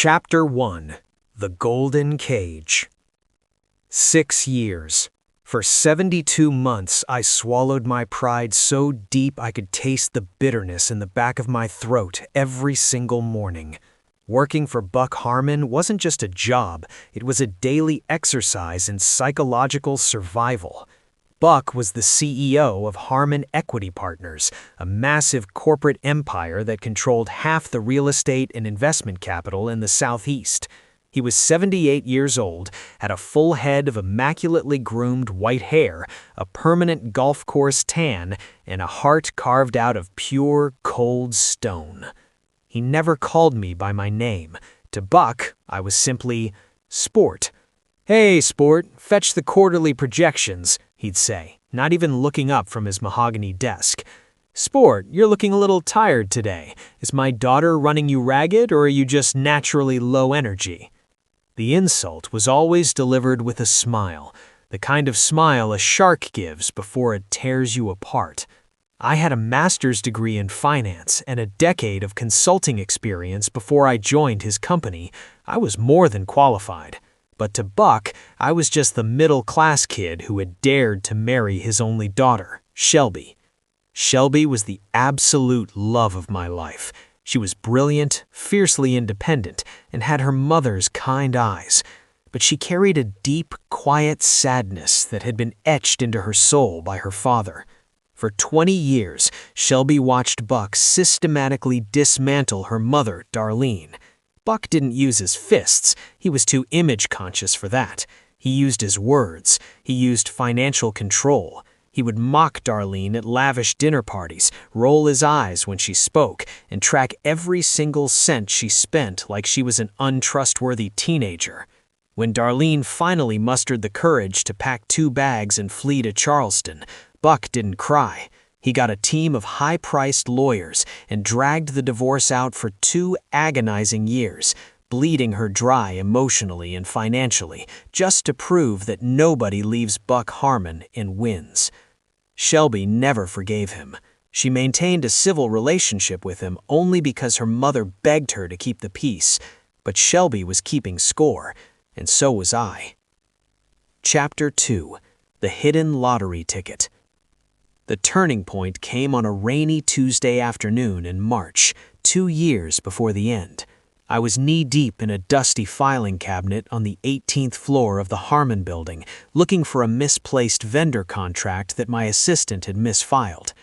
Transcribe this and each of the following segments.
Chapter 1: The Golden Cage. 6 years. For 72 months, I swallowed my pride so deep I could taste the bitterness in the back of my throat every single morning. Working for Buck Harmon wasn't just a job, it was a daily exercise in psychological survival. Buck was the CEO of Harmon Equity Partners, a massive corporate empire that controlled half the real estate and investment capital in the Southeast. He was 78 years old, had a full head of immaculately groomed white hair, a permanent golf course tan, and a heart carved out of pure, cold stone. He never called me by my name. To Buck, I was simply Sport. "Hey, Sport, fetch the quarterly projections," he'd say, not even looking up from his mahogany desk. "Sport, you're looking a little tired today. Is my daughter running you ragged, or are you just naturally low energy?" The insult was always delivered with a smile, the kind of smile a shark gives before it tears you apart. I had a master's degree in finance and a decade of consulting experience before I joined his company. I was more than qualified. But to Buck, I was just the middle-class kid who had dared to marry his only daughter, Shelby. Shelby was the absolute love of my life. She was brilliant, fiercely independent, and had her mother's kind eyes. But she carried a deep, quiet sadness that had been etched into her soul by her father. For 20 years, Shelby watched Buck systematically dismantle her mother, Darlene. Buck didn't use his fists. He was too image-conscious for that. He used his words. He used financial control. He would mock Darlene at lavish dinner parties, roll his eyes when she spoke, and track every single cent she spent like she was an untrustworthy teenager. When Darlene finally mustered the courage to pack 2 bags and flee to Charleston, Buck didn't cry. He got a team of high-priced lawyers and dragged the divorce out for 2 agonizing years, bleeding her dry emotionally and financially, just to prove that nobody leaves Buck Harmon and wins. Shelby never forgave him. She maintained a civil relationship with him only because her mother begged her to keep the peace, but Shelby was keeping score, and so was I. Chapter 2: The Hidden Lottery Ticket. The turning point came on a rainy Tuesday afternoon in March, 2 years before the end. I was knee-deep in a dusty filing cabinet on the 18th floor of the Harmon building, looking for a misplaced vendor contract that my assistant had misfiled.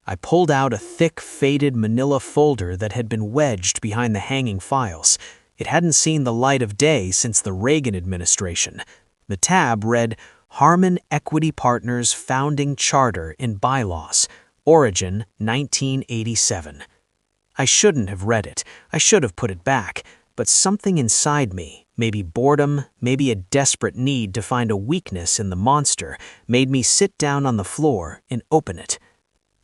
I pulled out a thick, faded manila folder that had been wedged behind the hanging files. It hadn't seen the light of day since the Reagan administration. The tab read, Harmon Equity Partners Founding Charter and Bylaws, Origin 1987. I shouldn't have read it. I should have put it back. But something inside me, maybe boredom, maybe a desperate need to find a weakness in the monster, made me sit down on the floor and open it.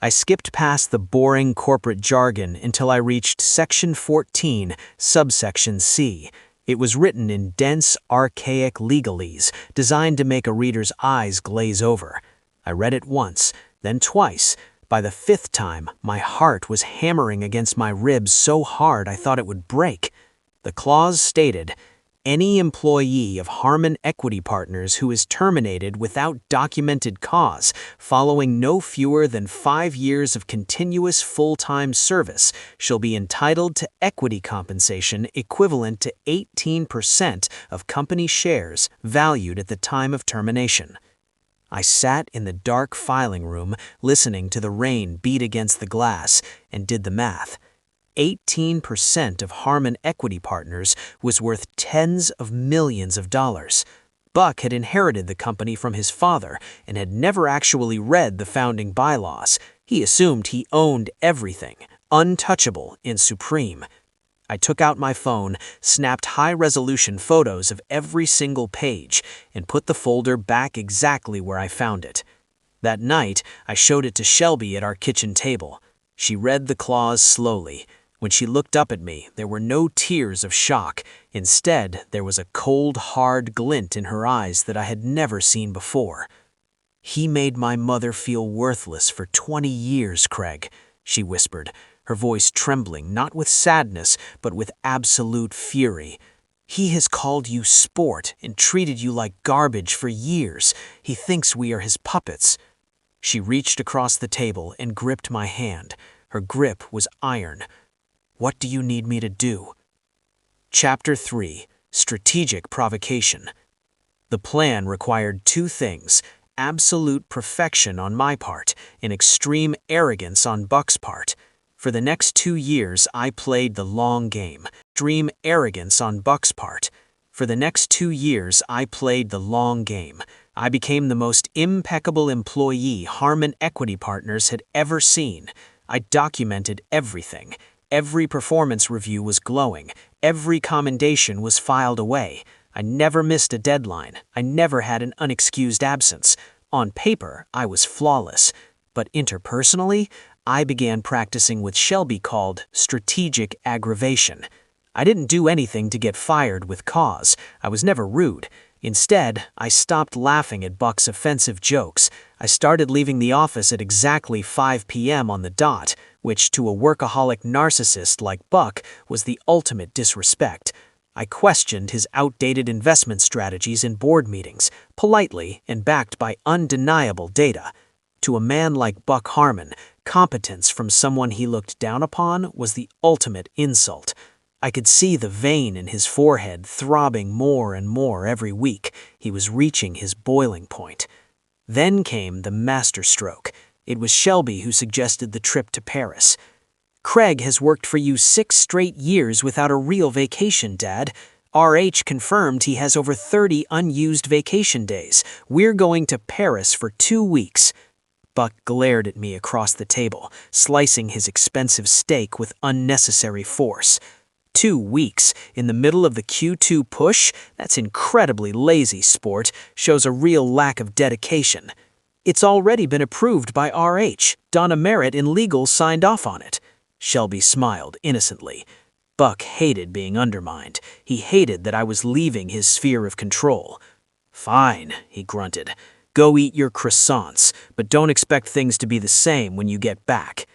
I skipped past the boring corporate jargon until I reached Section 14, Subsection C. It was written in dense, archaic legalese, designed to make a reader's eyes glaze over. I read it once, then twice. By the 5th time, my heart was hammering against my ribs so hard I thought it would break. The clause stated, "Any employee of Harmon Equity Partners who is terminated without documented cause following no fewer than 5 years of continuous full-time service shall be entitled to equity compensation equivalent to 18% of company shares valued at the time of termination." I sat in the dark filing room listening to the rain beat against the glass and did the math. 18% of Harmon Equity Partners was worth tens of millions of dollars. Buck had inherited the company from his father and had never actually read the founding bylaws. He assumed he owned everything, untouchable and supreme. I took out my phone, snapped high-resolution photos of every single page, and put the folder back exactly where I found it. That night, I showed it to Shelby at our kitchen table. She read the clause slowly. When she looked up at me, there were no tears of shock. Instead, there was a cold, hard glint in her eyes that I had never seen before. "He made my mother feel worthless for 20 years, Craig," she whispered. her voice trembling not with sadness but with absolute fury. "He has called you sport and treated you like garbage for years. He thinks we are his puppets." She reached across the table and gripped my hand. Her grip was iron. "What do you need me to do?" Chapter 3: Strategic Provocation. The plan required two things: absolute perfection on my part and extreme arrogance on Buck's part. For the next 2 years, I played the long game. Extreme arrogance on Buck's part. For the next 2 years, I played the long game. I became the most impeccable employee Harmon Equity Partners had ever seen. I documented everything. Every performance review was glowing. Every commendation was filed away. I never missed a deadline. I never had an unexcused absence. On paper, I was flawless. But interpersonally, I began practicing what Shelby called strategic aggravation. I didn't do anything to get fired with cause. I was never rude. Instead, I stopped laughing at Buck's offensive jokes. I started leaving the office at exactly 5 p.m. on the dot, which to a workaholic narcissist like Buck was the ultimate disrespect. I questioned his outdated investment strategies in board meetings, politely and backed by undeniable data. To a man like Buck Harmon, competence from someone he looked down upon was the ultimate insult. I could see the vein in his forehead throbbing more and more every week. He was reaching his boiling point. Then came the masterstroke. It was Shelby who suggested the trip to Paris. "Craig has worked for you 6 straight years without a real vacation, Dad. RH confirmed he has over 30 unused vacation days. We're going to Paris for 2 weeks. Buck glared at me across the table, slicing his expensive steak with unnecessary force. 2 weeks in the middle of the Q2 push? That's incredibly lazy, sport. Shows a real lack of dedication. It's already been approved by RH. Donna Merritt in legal signed off on it." Shelby smiled innocently. Buck hated being undermined. He hated that I was leaving his sphere of control. "Fine," he grunted. "Go eat your croissants, but don't expect things to be the same when you get back."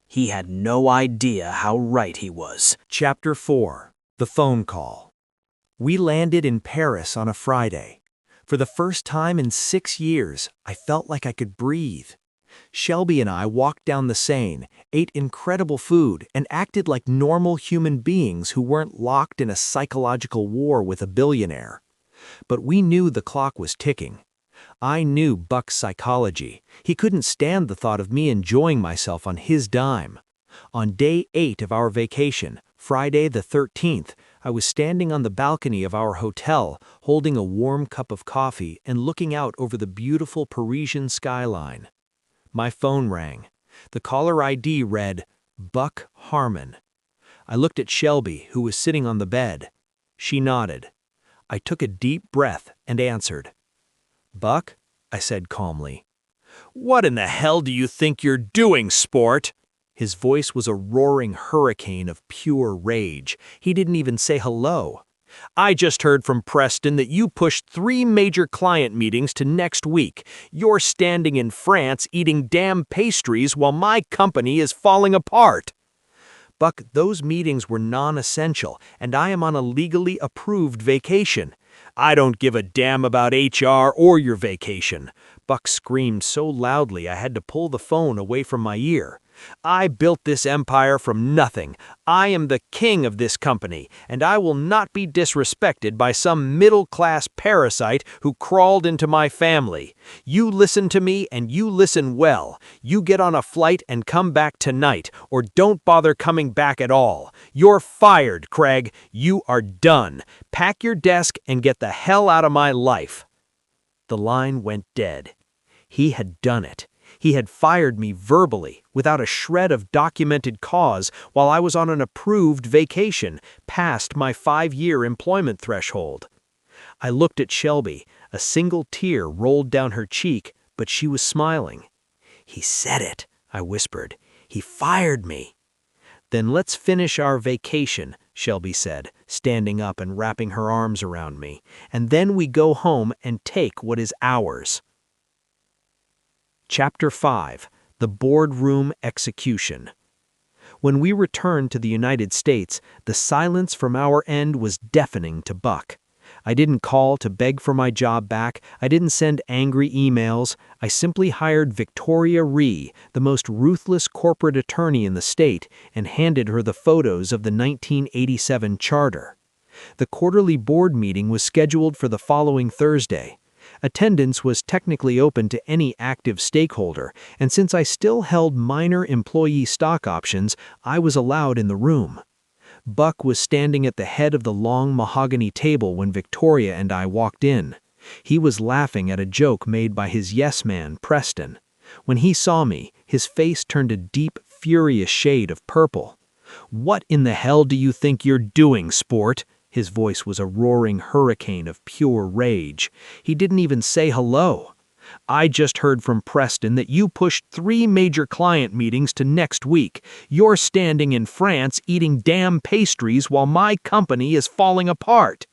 He had no idea how right he was. Chapter 4: The Phone Call. We landed in Paris on a Friday. For the first time in 6 years, I felt like I could breathe. Shelby and I walked down the Seine, ate incredible food, and acted like normal human beings who weren't locked in a psychological war with a billionaire. But we knew the clock was ticking. I knew Buck's psychology. He couldn't stand the thought of me enjoying myself on his dime. On day 8 of our vacation, Friday the 13th, I was standing on the balcony of our hotel, holding a warm cup of coffee and looking out over the beautiful Parisian skyline. My phone rang. The caller ID read, Buck Harmon. I looked at Shelby, who was sitting on the bed. She nodded. I took a deep breath and answered. "Buck?" I said calmly. "What in the hell do you think you're doing, sport?" His voice was a roaring hurricane of pure rage. He didn't even say hello. "I just heard from Preston that you pushed 3 major client meetings to next week. You're standing in France eating damn pastries while my company is falling apart." "Buck, those meetings were non-essential, and I am on a legally approved vacation." "I don't give a damn about HR or your vacation." Buck screamed so loudly I had to pull the phone away from my ear. "I built this empire from nothing. I am the king of this company, and I will not be disrespected by some middle-class parasite who crawled into my family. You listen to me, and you listen well. You get on a flight and come back tonight, or don't bother coming back at all. You're fired, Craig. You are done. Pack your desk and get the hell out of my life." The line went dead. He had done it. He had fired me verbally, without a shred of documented cause, while I was on an approved vacation, past my 5-year employment threshold. I looked at Shelby. A single tear rolled down her cheek, but she was smiling. "He said it," I whispered. "He fired me." "Then let's finish our vacation," Shelby said, standing up and wrapping her arms around me, "and then we go home and take what is ours." Chapter 5: The Boardroom Execution. When we returned to the United States, the silence from our end was deafening to Buck. I didn't call to beg for my job back. I didn't send angry emails. I simply hired Victoria Ree, the most ruthless corporate attorney in the state, and handed her the photos of the 1987 charter. The quarterly board meeting was scheduled for the following Thursday. Attendance was technically open to any active stakeholder, and since I still held minor employee stock options, I was allowed in the room. Buck was standing at the head of the long mahogany table when Victoria and I walked in. He was laughing at a joke made by his yes-man, Preston. When he saw me, his face turned a deep, furious shade of purple. "What in the hell do you think you're doing, sport?" His voice was a roaring hurricane of pure rage. He didn't even say hello. "I just heard from Preston that you pushed 3 major client meetings to next week. You're standing in France eating damn pastries while my company is falling apart."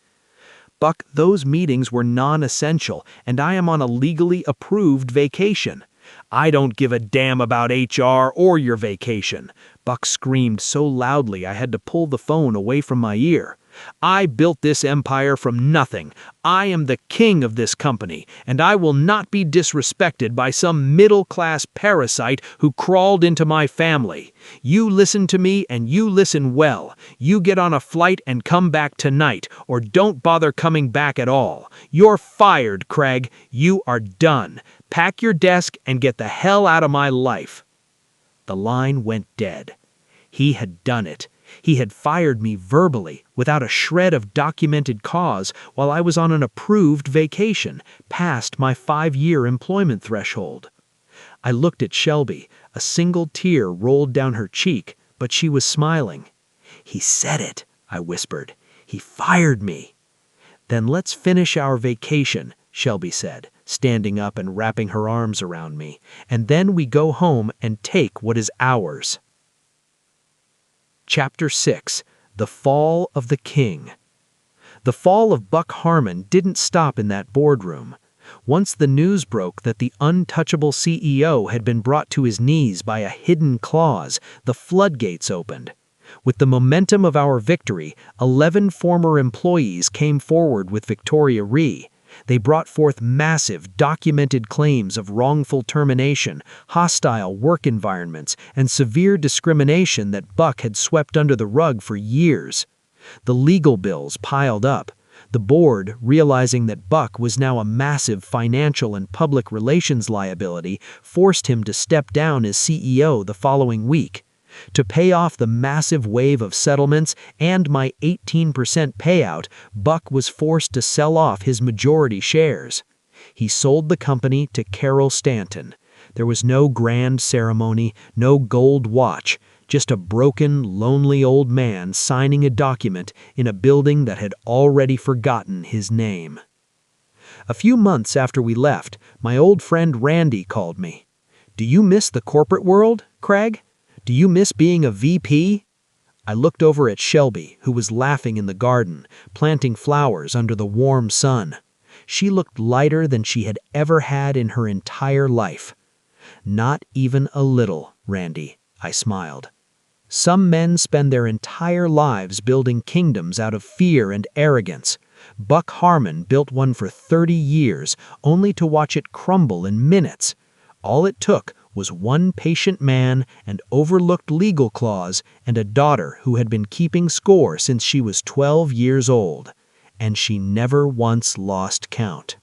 "Buck, those meetings were non-essential, and I am on a legally approved vacation." "I don't give a damn about HR or your vacation." Buck screamed so loudly I had to pull the phone away from my ear. "I built this empire from nothing. I am the king of this company, and I will not be disrespected by some middle-class parasite who crawled into my family. You listen to me, and you listen well. You get on a flight and come back tonight, or don't bother coming back at all. You're fired, Craig. You are done. Pack your desk and get the hell out of my life." The line went dead. He had done it. He had fired me verbally, without a shred of documented cause, while I was on an approved vacation, past my 5-year employment threshold. I looked at Shelby. A single tear rolled down her cheek, but she was smiling. "He said it," I whispered. "He fired me." "Then let's finish our vacation," Shelby said, standing up and wrapping her arms around me, "and then we go home and take what is ours." Chapter 6. The Fall of the King. The fall of Buck Harmon didn't stop in that boardroom. Once the news broke that the untouchable CEO had been brought to his knees by a hidden clause, the floodgates opened. With the momentum of our victory, 11 former employees came forward with Victoria Ree. They brought forth massive, documented claims of wrongful termination, hostile work environments, and severe discrimination that Buck had swept under the rug for years. The legal bills piled up. The board, realizing that Buck was now a massive financial and public relations liability, forced him to step down as CEO the following week. To pay off the massive wave of settlements and my 18% payout, Buck was forced to sell off his majority shares. He sold the company to Carol Stanton. There was no grand ceremony, no gold watch, just a broken, lonely old man signing a document in a building that had already forgotten his name. A few months after we left, my old friend Randy called me. "Do you miss the corporate world, Craig? Do you miss being a VP?" I looked over at Shelby, who was laughing in the garden, planting flowers under the warm sun. She looked lighter than she had ever had in her entire life. "Not even a little, Randy," I smiled. Some men spend their entire lives building kingdoms out of fear and arrogance. Buck Harmon built one for 30 years, only to watch it crumble in minutes. All it took was one patient man, an overlooked legal clause, and a daughter who had been keeping score since she was 12 years old. And she never once lost count.